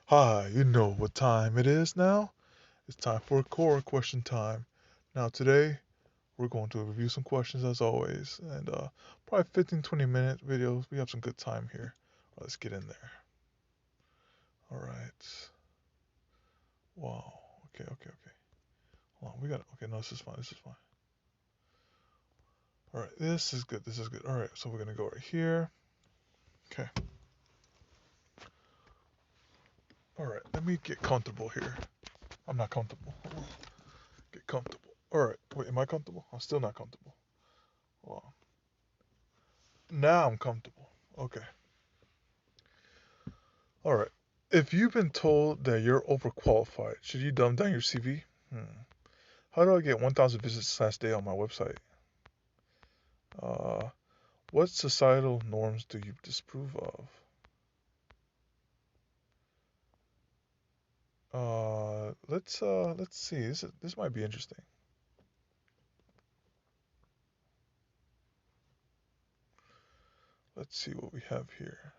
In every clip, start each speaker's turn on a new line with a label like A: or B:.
A: Hi, you know what time it is now? It's time for Quora question time. Now today we're going to review some questions as always, and probably 15-20 minute videos. We have some good time here. Let's get in there. All right. Wow. Okay. Hold on. We got. Okay, no, this is fine. This is fine. All right. This is good. This is good. All right. So we're gonna go right here. Okay. All right. Let me get comfortable here. I'm not comfortable. Get comfortable. All right. Wait. Am I comfortable? I'm still not comfortable. Wow. Now I'm comfortable. Okay. All right. If you've been told that you're overqualified, should you dumb down your CV? Hmm. How do I get 1,000 visits last day on my website? Uh, what societal norms do you disapprove of? Let's see. This might be interesting. Let's see what we have here.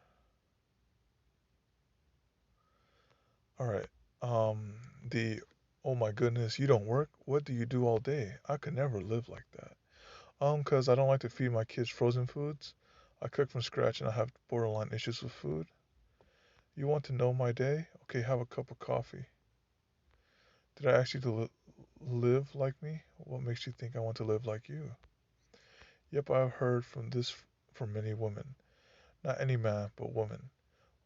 A: All right. Um, the oh my goodness, you don't work? What do you do all day? I could never live like that. 'Cause I don't like to feed my kids frozen foods. I cook from scratch and I have borderline issues with food. You want to know my day? Okay, have a cup of coffee. Did I ask you to live like me? What makes you think I want to live like you? Yep, I've heard from this from many women. Not any man, but woman.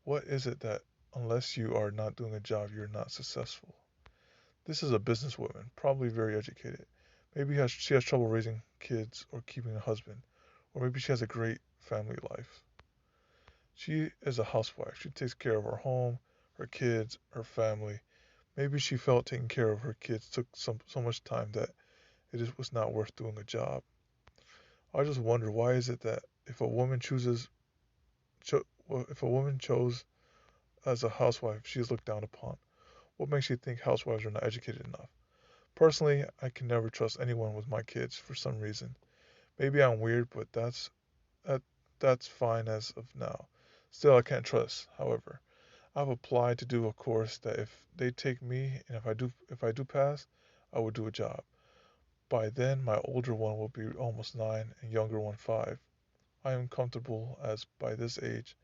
A: What is it that unless you are not doing a job, you're not successful? This is a businesswoman, probably very educated. Maybe she has trouble raising kids or keeping a husband, or maybe she has a great family life. She is a housewife. She takes care of her home, her kids, her family. Maybe she felt taking care of her kids took so much time that was not worth doing a job. I just wonder why is it that if a woman if a woman chose as a housewife, she is looked down upon. What makes you think housewives are not educated enough? Personally, I can never trust anyone with my kids for some reason. Maybe I'm weird, but that, that's fine as of now. Still, I can't trust. However, I've applied to do a course that if they take me and if I do pass, I will do a job. By then my older one will be almost 9 and younger one 5. I am comfortable as by this age,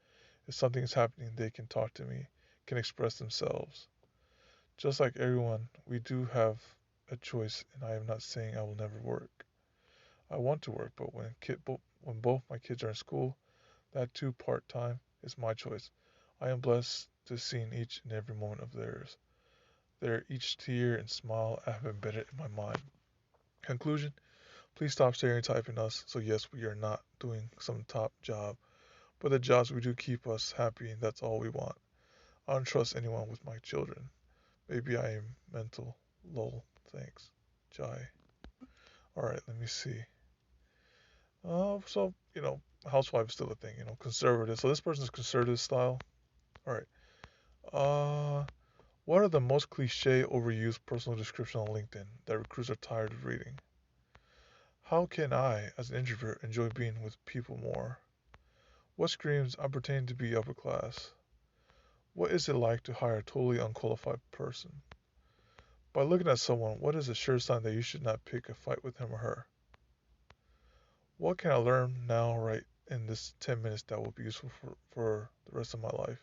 A: if something is happening, they can talk to me, can express themselves. Just like everyone, we do have a choice, and I am not saying I will never work. I want to work, but when both my kids are in school, that too part time is my choice. I am blessed to see in each and every moment of theirs. Their each tear and smile I have embedded in my mind. Conclusion: please stop stereotyping us. So yes, we are not doing some top job, but the jobs we do keep us happy, and that's all we want. I don't trust anyone with my children. Maybe I am mental. Lol. Thanks. Jai. Alright, let me see. Housewife is still a thing, conservative. So this person's conservative style. Alright. Uh, what are the most cliche, overused personal descriptions on LinkedIn that recruits are tired of reading? How can I, as an introvert, enjoy being with people more? What screams I pretend to be upper class? What is it like to hire a totally unqualified person? By looking at someone, what is a sure sign that you should not pick a fight with him or her? What can I learn now, right in this 10 minutes that will be useful for the rest of my life?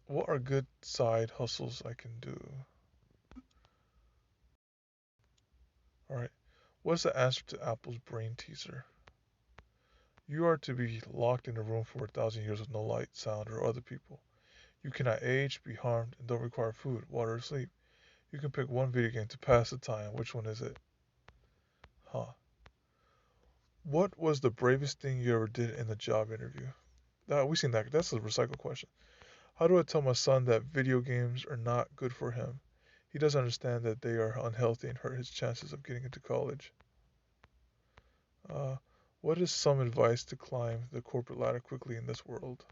A: What are good side hustles I can do? Alright. What's the answer to Apple's brain teaser? You are to be locked in a room for 1,000 years with no light, sound, or other people. You cannot age, be harmed, and don't require food, water, or sleep. You can pick one video game to pass the time. Which one is it? Huh. What was the bravest thing you ever did in a job interview? We've seen that. That's a recycled question. How do I tell my son that video games are not good for him? He doesn't understand that they are unhealthy and hurt his chances of getting into college. Uh, what is some advice to climb the corporate ladder quickly in this world?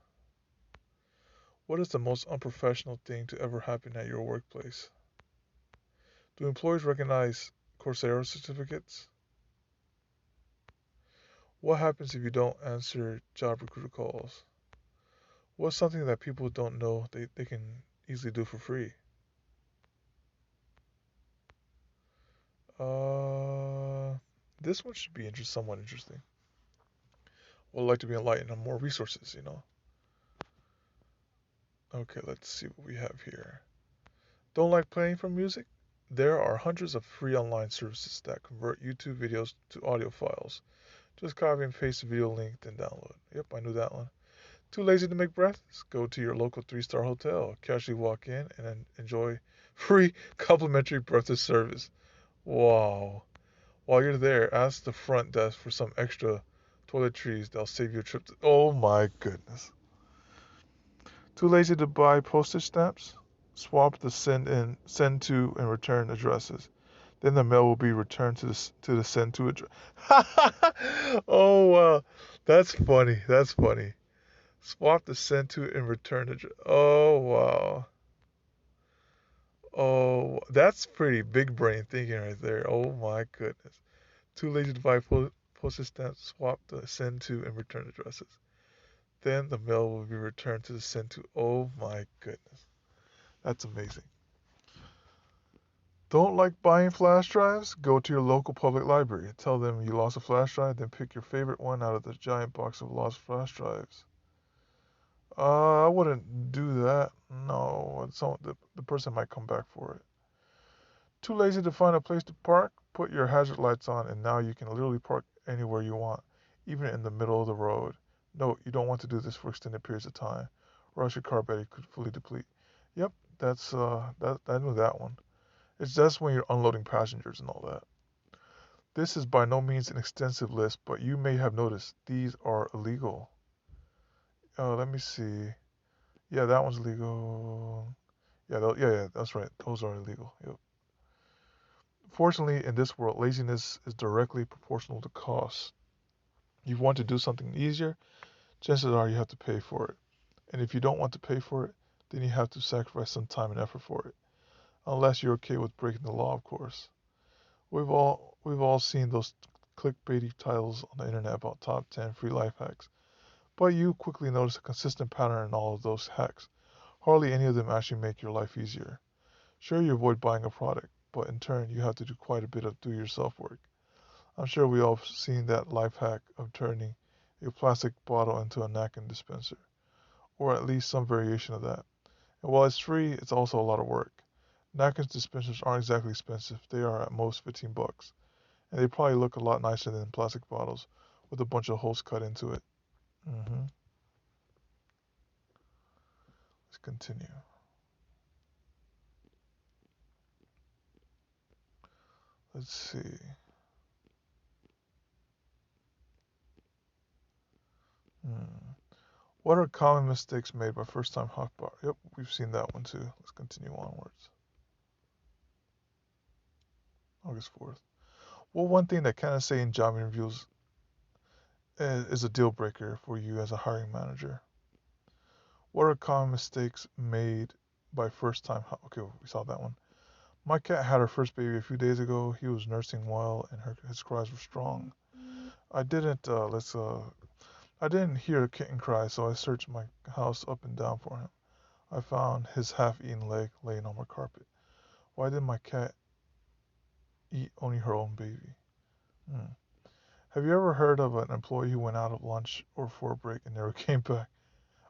A: What is the most unprofessional thing to ever happen at your workplace? Do employers recognize Coursera certificates? What happens if you don't answer job recruiter calls? What's something that people don't know they can easily do for free? Uh, this one should be somewhat interesting. Would like to be enlightened on more resources. Okay, let's see what we have here. Don't like playing for music? There are hundreds of free online services that convert YouTube videos to audio files. Just copy and paste the video link, then download. Yep, I knew that one. Too lazy to make breakfast? Go to your local 3-star hotel, casually walk in, and then enjoy free complimentary breakfast service. Wow. While you're there, ask the front desk for some extra toiletries. They'll save you a trip to. Oh my goodness. Too lazy to buy postage stamps? Swap the send to, and return addresses. Then the mail will be returned to the send to address. Oh wow, that's funny. That's funny. Swap the send to and return address. Oh wow. Oh, that's pretty big brain thinking right there. Oh my goodness. Too lazy to buy postage stamps. Swap the send to and return addresses. Then the mail will be returned to the send to. Oh my goodness. That's amazing. Don't like buying flash drives? Go to your local public library. Tell them you lost a flash drive, then pick your favorite one out of the giant box of lost flash drives. I wouldn't do that. No, the person might come back for it. Too lazy to find a place to park? Put your hazard lights on, and now you can literally park anywhere you want, even in the middle of the road. Note, you don't want to do this for extended periods of time, or else your car battery could fully deplete. Yep, that I knew that one. It's just when you're unloading passengers and all that. This is by no means an extensive list, but you may have noticed these are illegal. Let me see. Yeah, that one's legal. Yeah, that's right. Those are illegal. Yep. Fortunately, in this world, laziness is directly proportional to cost. You want to do something easier, chances are you have to pay for it. And if you don't want to pay for it, then you have to sacrifice some time and effort for it. Unless you're okay with breaking the law, of course. We've all seen those clickbaity titles on the internet about top 10 free life hacks. But you quickly notice a consistent pattern in all of those hacks. Hardly any of them actually make your life easier. Sure, you avoid buying a product, but in turn, you have to do quite a bit of do-yourself work. I'm sure we all have seen that life hack of turning a plastic bottle into a napkin dispenser, or at least some variation of that. And while it's free, it's also a lot of work. Napkins dispensers aren't exactly expensive. They are at most 15 bucks, and they probably look a lot nicer than plastic bottles with a bunch of holes cut into it. Let's continue. Let's see. Hmm. What are common mistakes made by first-time hotbar? Yep, we've seen that one too. Let's continue onwards. August 4th. Well, one thing that kind of say in job interviews is a deal breaker for you as a hiring manager. What are common mistakes made by first-time? Okay, we saw that one. My cat had her first baby a few days ago. He was nursing well, and his cries were strong. I didn't I didn't hear a kitten cry, so I searched my house up and down for him. I found his half-eaten leg laying on my carpet. Why did my cat eat only her own baby? Hmm. Have you ever heard of an employee who went out of lunch or for a break and never came back?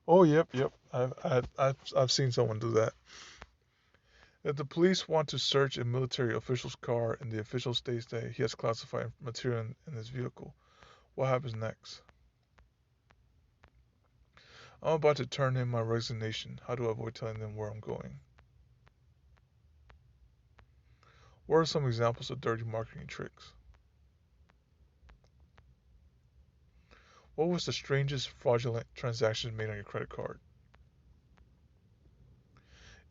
A: Oh, yep. I've seen someone do that. If the police want to search a military official's car and the official states that he has classified material in his vehicle, what happens next? I'm about to turn in my resignation. How do I avoid telling them where I'm going? What are some examples of dirty marketing tricks? What was the strangest fraudulent transaction made on your credit card?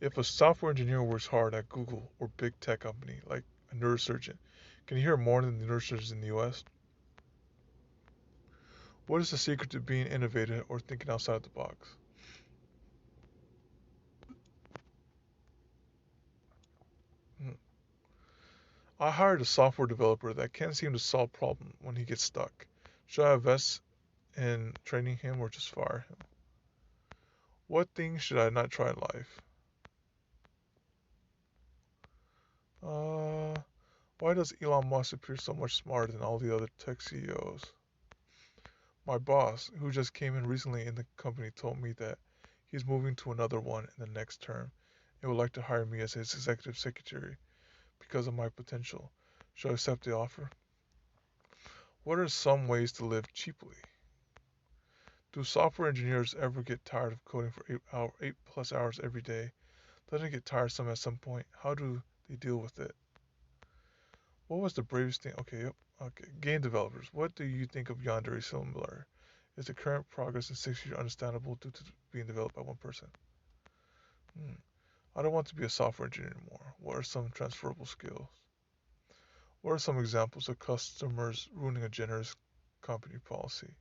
A: If a software engineer works hard at Google or big tech company like a neurosurgeon, can you hear more than the neurosurgeons in the US? What is the secret to being innovative or thinking outside the box? Hmm. I hired a software developer that can't seem to solve problems when he gets stuck. Should I invest in training him or just fire him? What things should I not try in life? Uh, why does Elon Musk appear so much smarter than all the other tech CEOs? My boss, who just came in recently in the company, told me that he's moving to another one in the next term and would like to hire me as his executive secretary because of my potential. Should I accept the offer? What are some ways to live cheaply? Do software engineers ever get tired of coding for 8 plus hours every day? Doesn't it get tiresome at some point? How do they deal with it? What was the bravest thing? Okay, yep. Okay, game developers. What do you think of Yandere Similar? Is the current progress in 6 years understandable due to being developed by one person? Hmm. I don't want to be a software engineer anymore. What are some transferable skills? What are some examples of customers ruining a generous company policy?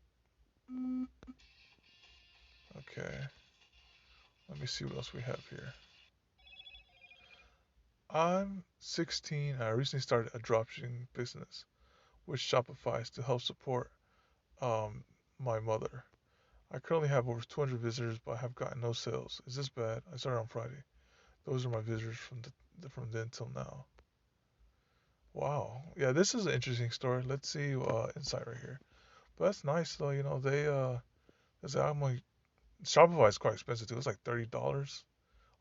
A: Okay, let me see what else we have here. I'm 16 and I recently started a dropshipping business, which Shopify to help support um, my mother. I currently have over 200 visitors, but I have gotten no sales. Is this bad? I started on Friday. Those are my visitors from then till now. Wow. Yeah, this is an interesting story. Let's see insight right here. But that's nice though. You know I'm like Shopify is quite expensive too. It's like $30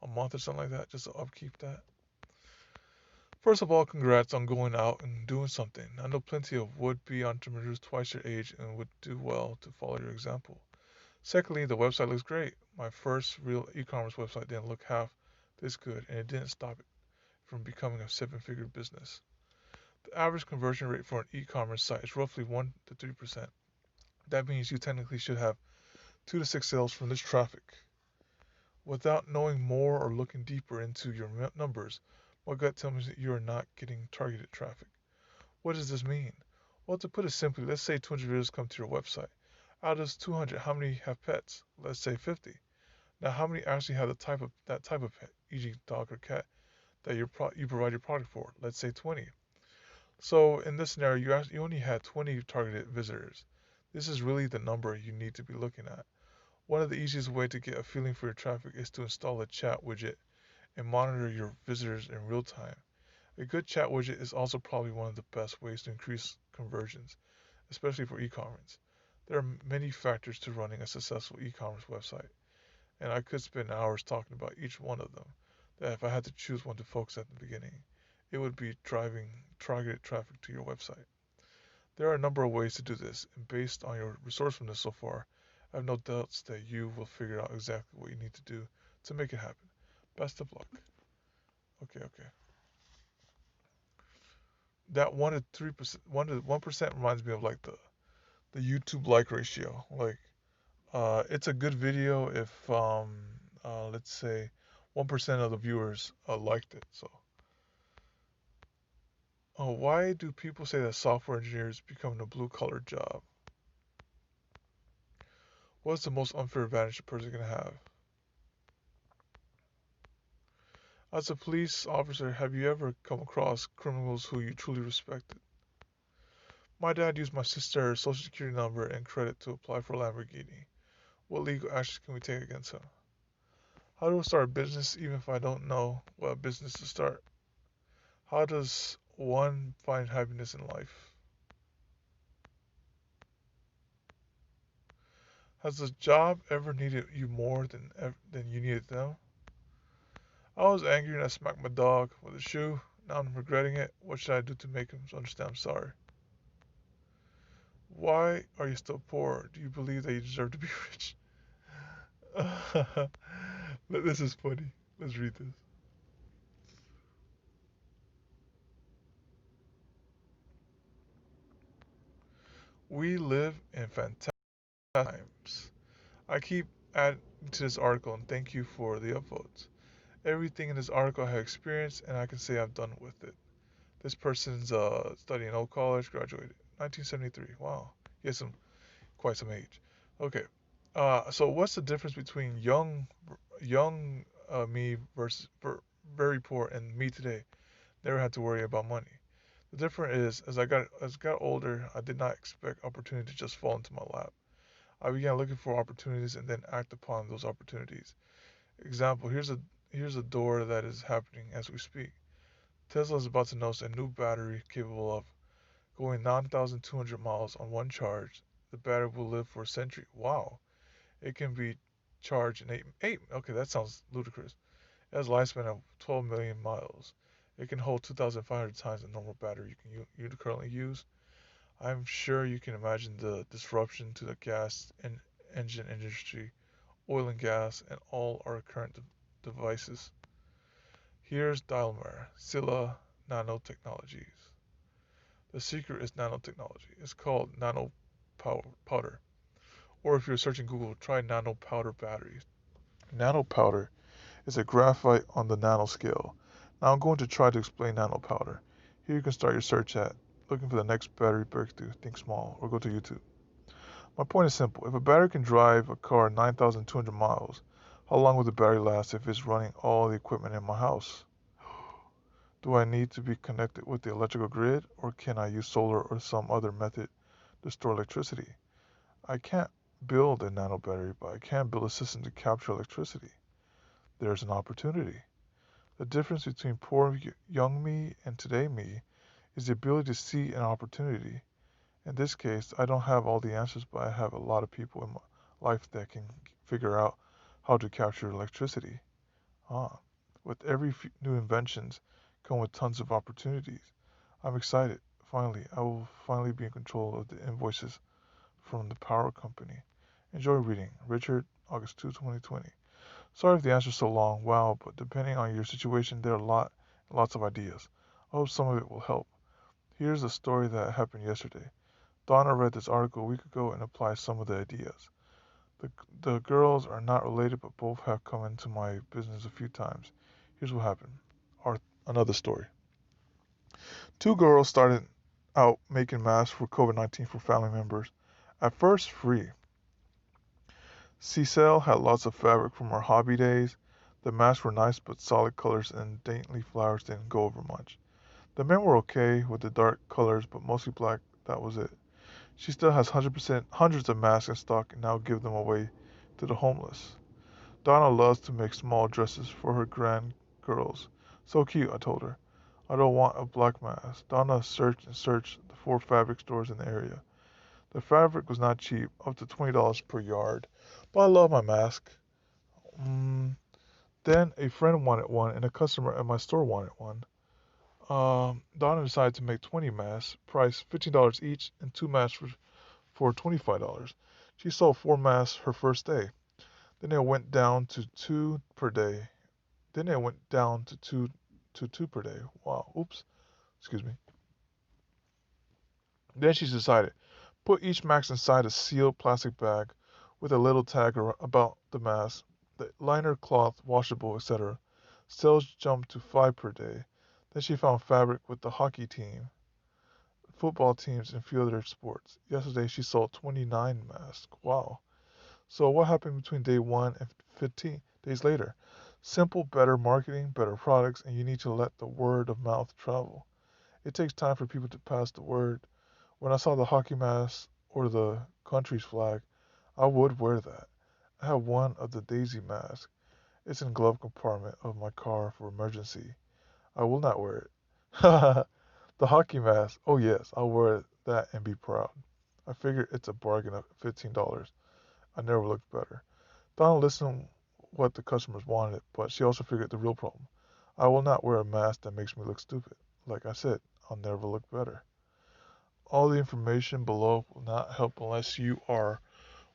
A: a month or something like that just to upkeep that. First of all, congrats on going out and doing something. I know plenty of would-be entrepreneurs twice your age and would do well to follow your example. Secondly, the website looks great. My first real e-commerce website didn't look half this good, and it didn't stop it from becoming a seven-figure business. The average conversion rate for an e-commerce site is roughly 1 to 3%. That means you technically should have 2 to 6 sales from this traffic. Without knowing more or looking deeper into your numbers, my gut tells me that you are not getting targeted traffic. What does this mean? Well, to put it simply, let's say 200 visitors come to your website. Out of those 200, how many have pets? Let's say 50. Now, how many actually have that type of pet, e.g., dog or cat, that you provide your product for? Let's say 20. So in this scenario, you only had 20 targeted visitors. This is really the number you need to be looking at. One of the easiest ways to get a feeling for your traffic is to install a chat widget and monitor your visitors in real time. A good chat widget is also probably one of the best ways to increase conversions, especially for e-commerce. There are many factors to running a successful e-commerce website, and I could spend hours talking about each one of them. That if I had to choose one to focus at the beginning, it would be driving targeted traffic to your website. There are a number of ways to do this, and based on your resourcefulness so far, I have no doubts that you will figure out exactly what you need to do to make it happen. Best of luck. Okay, okay. That 1 to 3%, 1% reminds me of like the YouTube like ratio. Like, it's a good video if let's say 1% of the viewers liked it. So, why do people say that software engineers become a blue collar job? What's the most unfair advantage a person can have? As a police officer, have you ever come across criminals who you truly respected? My dad used my sister's social security number and credit to apply for a Lamborghini. What legal actions can we take against him? How do I start a business even if I don't know what business to start? How does one find happiness in life? Has the job ever needed you more than you needed them? I was angry and I smacked my dog with a shoe. Now I'm regretting it. What should I do to make him understand I'm sorry? Why are you still poor? Do you believe that you deserve to be rich? This is funny. Let's read this. We live in fantastic times. I keep adding to this article and thank you for the upvotes. Everything in this article I have experienced and I can say I've done with it. This person's studying old college, graduated 1973. Wow, he has quite some age. Okay, so what's the difference between young me versus very poor and me today? Never had to worry about money. The difference is, as I got older, I did not expect opportunity to just fall into my lap. I began looking for opportunities and then act upon those opportunities. Example, here's a door that is happening as we speak. Tesla is about to announce a new battery capable of going 9,200 miles on one charge. The battery will live for a century. Wow. It can be charged in eight. Okay, that sounds ludicrous. It has a lifespan of 12 million miles. It can hold 2,500 times the normal battery you currently use. I'm sure you can imagine the disruption to the gas and engine industry, oil and gas, and all our current devices. Here's Daimler, Silla Nanotechnologies. The secret is nanotechnology. It's called powder. Or if you're searching Google, try nanopowder batteries. Nanopowder is a graphite on the nanoscale. Now I'm going to try to explain nanopowder. Here you can start your search at looking for the next battery breakthrough, think small, or go to YouTube. My point is simple. If a battery can drive a car 9,200 miles, how long will the battery last if it's running all the equipment in my house? Do I need to be connected with the electrical grid, or can I use solar or some other method to store electricity? I can't build a nano battery, but I can build a system to capture electricity. There's an opportunity. The difference between poor young me and today me is the ability to see an opportunity. In this case, I don't have all the answers, but I have a lot of people in my life that can figure out how to capture electricity. Ah, with every new inventions come with tons of opportunities. I'm excited. Finally, I will finally be in control of the invoices from the power company. Enjoy reading. Richard, August 2, 2020. Sorry if the answer is so long. Wow, but depending on your situation, there are lots of ideas. I hope some of it will help. Here's a story that happened yesterday. Donna read this article a week ago and applied some of the ideas. The girls are not related, but both have come into my business a few times. Here's what happened. Another story. Two girls started out making masks for COVID-19 for family members. At first, free. Cecile had lots of fabric from her hobby days. The masks were nice, but solid colors and dainty flowers didn't go over much. The men were okay with the dark colors, but mostly black. That was it. She still has hundreds of masks in stock and now give them away to the homeless. Donna loves to make small dresses for her grandgirls. So cute, I told her. I don't want a black mask. Donna searched and searched the 4 fabric stores in the area. The fabric was not cheap, up to $20 per yard. But I love my mask. Then a friend wanted one and a customer at my store wanted one. Donna decided to make 20 masks, priced $15 each, and 2 masks for $25. She sold 4 masks her first day. Then it went down to 2 per day. Then it went down to two per day. Wow. Oops. Excuse me. Then she decided, put each mask inside a sealed plastic bag with a little tag about the mask, the liner, cloth, washable, etc. Sales jumped to 5 per day. Then she found fabric with the hockey team, football teams, and few other sports. Yesterday she sold 29 masks. Wow. So what happened between day 1 and 15 days later? Simple, better marketing, better products, and you need to let the word of mouth travel. It takes time for people to pass the word. When I saw the hockey mask or the country's flag, I would wear that. I have one of the daisy masks. It's in the glove compartment of my car for emergency. I will not wear it. The hockey mask. Oh yes, I'll wear that and be proud. I figure it's a bargain of $15. I never looked better. Donna listened what the customers wanted, but she also figured the real problem. I will not wear a mask that makes me look stupid. Like I said, I'll never look better. All the information below will not help unless you are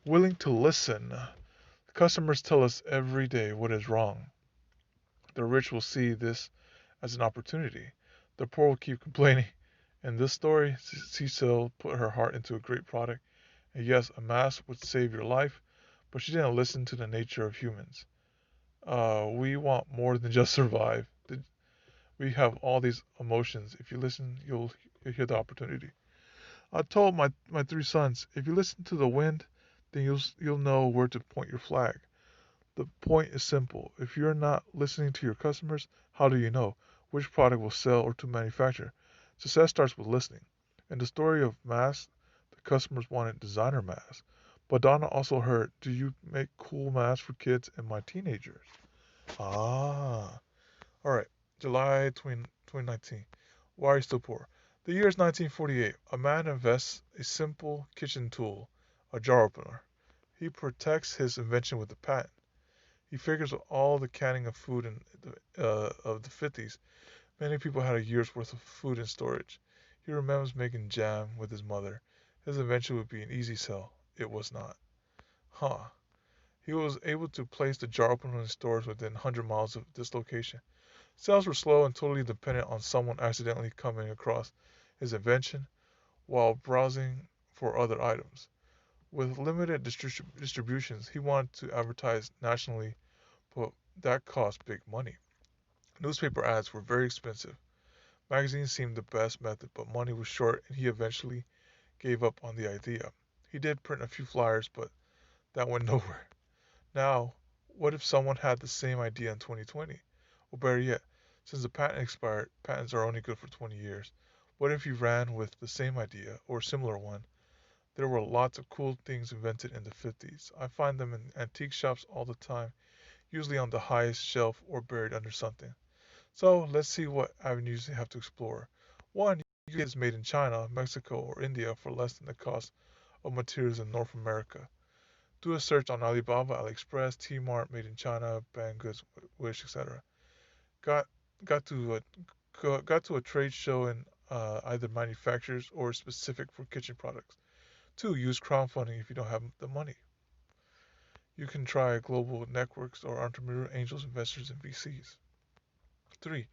A: willing to listen. Customers tell us every day what is wrong. The rich will see this as an opportunity. The poor will keep complaining. In this story, Cecile put her heart into a great product. And yes, a mask would save your life, but she didn't listen to the nature of humans. We want more than just survive. We have all these emotions. If you listen, you'll hear the opportunity. I told my 3 sons, if you listen to the wind, then you'll know where to point your flag. The point is simple. If you're not listening to your customers, how do you know which product will sell or to manufacture? Success starts with listening. In the story of masks, the customers wanted designer masks, But Donna also heard, do you make cool masks for kids and my teenagers? Ah. Alright. July 2019. Why are you still poor? The year is 1948. A man invests a simple kitchen tool, a jar opener. He protects his invention with a patent. He figures all the canning of food of the 50s. Many people had a year's worth of food in storage. He remembers making jam with his mother. His invention would be an easy sell. It was not. Huh. He was able to place the jar opener in stores within 100 miles of this location. Sales were slow and totally dependent on someone accidentally coming across his invention while browsing for other items. With limited distributions, he wanted to advertise nationally, but that cost big money. Newspaper ads were very expensive. Magazines seemed the best method, but money was short and he eventually gave up on the idea. He did print a few flyers, but that went nowhere. Now, what if someone had the same idea in 2020? Or better yet, since the patent expired, patents are only good for 20 years. What if you ran with the same idea or similar one? There were lots of cool things invented in the 50s. I find them in antique shops all the time, usually on the highest shelf or buried under something. So let's see what avenues you have to explore. One, you can get this made in China, Mexico, or India for less than the cost of materials in North America. Do a search on Alibaba, AliExpress, Tmart, Made in China, Banggood, Wish, etc. Got got to got to a trade show in either manufacturers or specific for kitchen products. Two, use crowdfunding if you don't have the money. You can try global networks or entrepreneur angels, investors, and VCs. Three,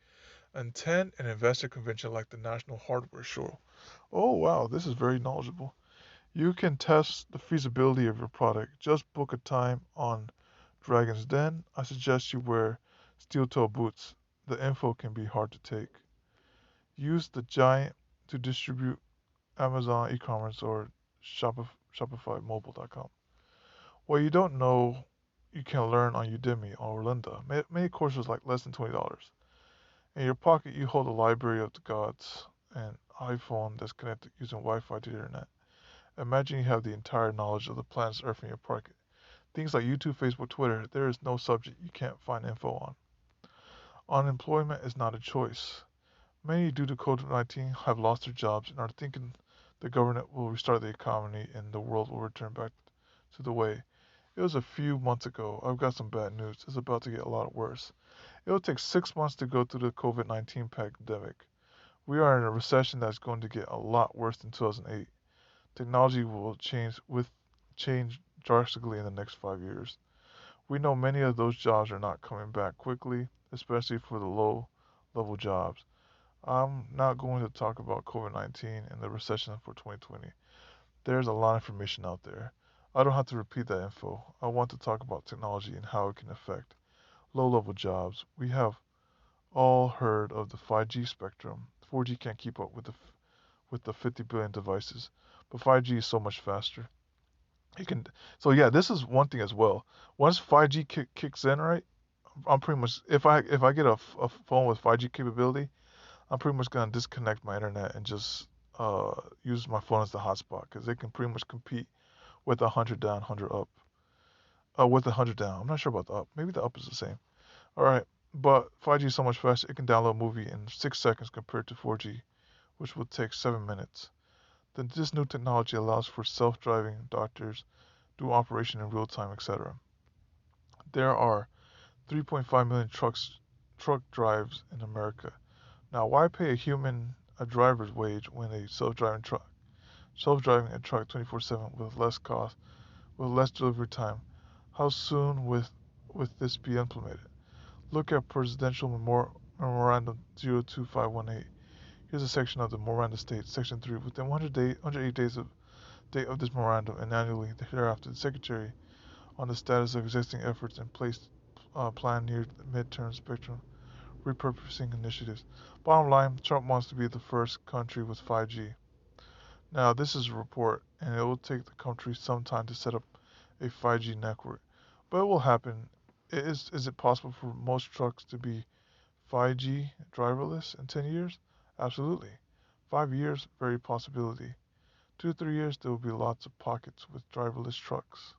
A: attend an investor convention like the National Hardware Show. Oh wow, this is very knowledgeable. You can test the feasibility of your product. Just book a time on Dragon's Den. I suggest you wear steel toe boots. The info can be hard to take. Use the giant to distribute Amazon e-commerce or ShopifyMobile.com. What you don't know, you can learn on Udemy or Lynda. Many courses like less than $20. In your pocket, you hold a library of the gods, an iPhone that's connected using Wi-Fi to the internet. Imagine you have the entire knowledge of the planet's Earth in your pocket. Things like YouTube, Facebook, Twitter, there is no subject you can't find info on. Unemployment is not a choice. Many, due to COVID-19, have lost their jobs and are thinking the government will restart the economy and the world will return back to the way. It was a few months ago. I've got some bad news. It's about to get a lot worse. It will take 6 months to go through the COVID-19 pandemic. We are in a recession that's going to get a lot worse than 2008. Technology will change drastically in the next 5 years. We know many of those jobs are not coming back quickly, especially for the low level jobs. I'm not going to talk about COVID-19 and the recession for 2020. There's a lot of information out there. I don't have to repeat that info. I want to talk about technology and how it can affect low level jobs. We have all heard of the 5G spectrum. 4G can't keep up with the 50 billion devices, but 5G is so much faster. You can so yeah, this is one thing as well. Once 5G kicks in, right? I'm pretty much if I get a phone with 5G capability, I'm pretty much gonna disconnect my internet and just use my phone as the hotspot because it can pretty much compete with 100 down, 100 up. With 100 down. I'm not sure about the up. Maybe the up is the same. All right, but 5G is so much faster. It can download a movie in 6 seconds compared to 4G, which would take 7 minutes. Then this new technology allows for self-driving doctors, do operation in real time, etc. There are 3.5 million truck drives in America. Now, why pay a human a driver's wage when a self-driving a truck 24/7 with less cost, with less delivery time? How soon with this be implemented? Look at Presidential Memorandum 02518. Here's a section of the memorandum states, Section 3. Within 180 days of date of this memorandum and annually thereafter, the Secretary on the status of existing efforts in place plan near midterm spectrum repurposing initiatives. Bottom line, Trump wants to be the first country with 5G. Now, this is a report, and it will take the country some time to set up a 5G network. But it will happen. Is it possible for most trucks to be 5G driverless in 10 years? Absolutely. 5 years, very possibility. 2 3 years, there will be lots of pockets with driverless trucks.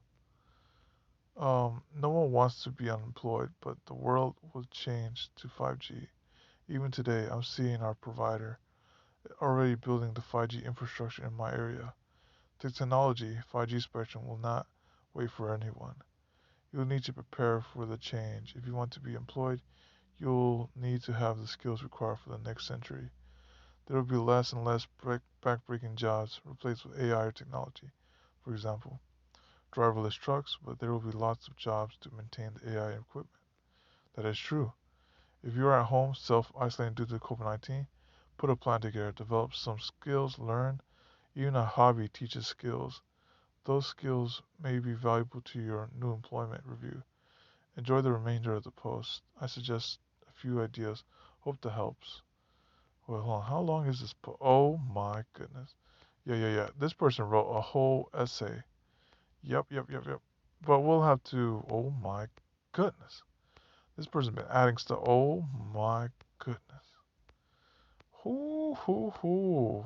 A: No one wants to be unemployed, but the world will change to 5G. Even today, I'm seeing our provider already building the 5G infrastructure in my area. The technology, 5G spectrum, will not wait for anyone. You'll need to prepare for the change. If you want to be employed, you'll need to have the skills required for the next century. There will be less and less backbreaking jobs replaced with AI or technology. For example, driverless trucks, but there will be lots of jobs to maintain the AI equipment. That is true. If you are at home self-isolating due to COVID-19, put a plan together, develop some skills, learn. Even a hobby teaches skills. Those skills may be valuable to your new employment review. Enjoy the remainder of the post. I suggest a few ideas. Hope that helps. Well, hold on. How long is this post? Oh my goodness. Yeah. This person wrote a whole essay. Yep. But we'll have to. Oh my goodness. This person's been adding stuff. Oh my goodness. Hoo.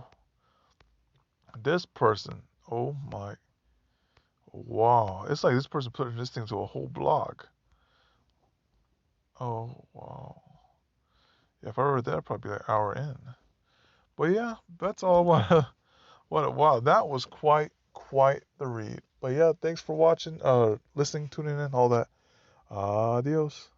A: This person. Oh my. Wow. It's like this person put this thing to a whole blog. Oh wow. Yeah, if I read that, I'd probably be like an hour in. But yeah, that's all. Wow, that was quite the read. But yeah, thanks for watching, listening, tuning in, all that. Adios.